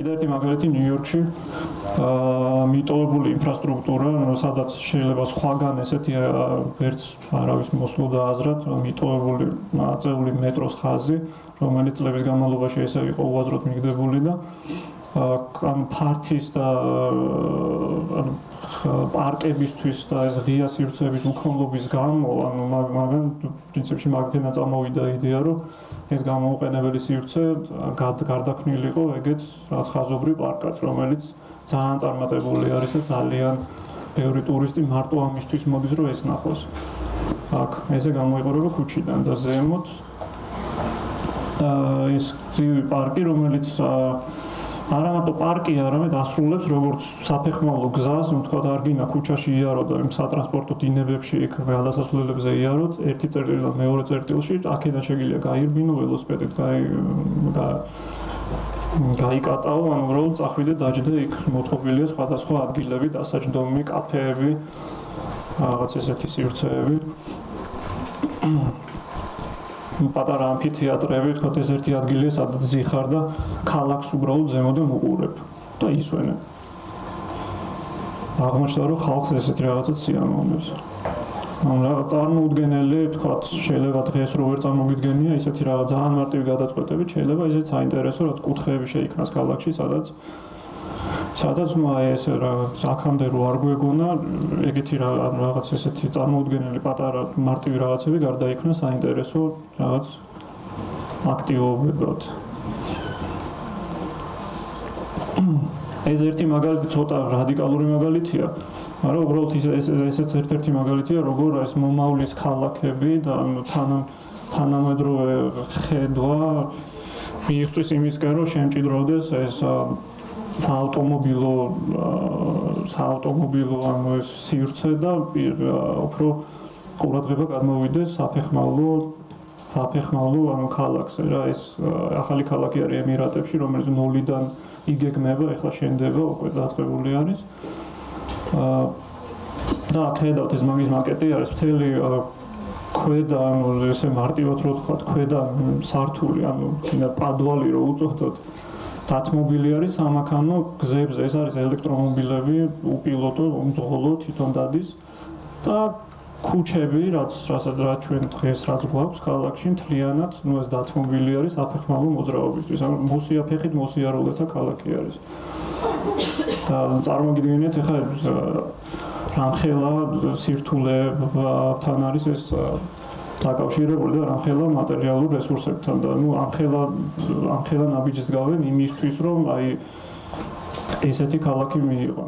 კიდევ ერთი მაგალითი ნიუ-იორკში მიტოვებული ინფრასტრუქტურა, სადაც შეიძლება სხვაგან ესეთი ვერც არავის მოსვლა და აზრად მიტოვებული აწეული მეტროს ხაზი, რომელიც წლების განმავლობაში ესე იყო უაზროდ მიგდებული და ფართის და პარკებისთვის და ეს ღია სივრცეების უქონლობის გამო, მაგრამ პრინციპში მაგდენა წამოვიდა იდეა, რომ ეს გამოუყენებელი სივრცე გარდაქმნილიყო ეგეთ რაც ხაზობრივ პარკად, რომელიც ძალიან წარმატებული არის და ძალიან ბევრი ტურისტი მარტო ამისთვის მოდის, რომ ეს ნახოს. აქ ესე გამოიყურება ქუჩიდან და ზემოთ ეს ძივი პარკი, რომელიც არა მარტო პარკია, არამედ ასრულებს როგორც საფეხმავლო გზას, თქვათ არ გინდა ქუჩაში იარო და იმ სატრანსპორტო დინებებში იქ გადასასვლელებზე იაროთ, ერთი წერტილი და მეორე წერტილში, აქედან შეგიძლია გაირბინო ველოსიპედით, გაიკატაო, ან უბრალოდ წახვიდე დაჯდე იქ მოწყობილია სხვადასხვა ადგილები, დასაჯდომი, კაფეები, რაღაც ესეთი სივრცეები. პატარა ამფითეატრები, თქვათ ეს ერთი ადგილია, სადაც ზიხარ და ქალაქს უბრალოდ ზემოდან უყურებ და ისვენებ. აღმოჩნდა, რომ ხალხს ესეთი რაღაცა სიამოვნებს. რაღაც წარმოუდგენელი, თქვათ, შეიძლება დღეს რო ვერ წარმოგიდგენია, ისეთი რაღაც ძალიან მარტივი გადაწყვეტები, შეიძლება ისეთ საინტერესო რაც კუთხეები შეიქმნას ქალაქში, სადაც ესე აქამდე რო არ გვეგონა, ეგეთი რაღაც ესეთი წარმოუდგენელი პატარა მარტივი რაღაცები გარდაიქმნა საინტერესო რაღაც აქტივობებად. ეს ერთი მაგალითი ცოტა რადიკალური მაგალითია, მაგრამ უბრალოდ ესეც ერთ-ერთი მაგალითია, როგორ ეს მომავლის ქალაქები და თანამედროვე ხედვა მიიღწვის იმისკენ, რომ შემჭიდროვდეს ეს საავტომობილო ეს სივრცე და უფრო ყურადღება გადმოვიდეს საფეხმავლო ქალაქზე რა ეს ახალი ქალაქი არის ემირატებში, რომელიც ნოლიდან იგეგმება, ეხლა შენდება, უკვე დაწყებული არის. და ხედავთ ეს მაგის მაკეტი არის მთელი ქვედა, ესე მარტივად რო ვთქვათ, ქვედა სართული, პადვალი რო უწოდოთ, დათმობილი არის სამაქანო გზებზე, ეს არის ელექტრომობილები, უპილოტო, უმძღოლო თვითონ დადის და ქუჩები, რაც ჩვენ დღეს რაც გვაქვს ქალაქში, მთლიანად, ეს დათმობილი არის საფეხმავლო მოძრაობისთვის. მოსიაფეხით მოსიარულეთა ქალაქი არის. და წარმოგიდგენიათ, ეხლა რამხელა სირთულეებთან არის ეს დაკავშირებული და რამხელა მატერიალურ რესურსებთან და ამხელა ნაბიჯს გავენ იმისთვის, რომ ესეთი ქალაქი მიიღო.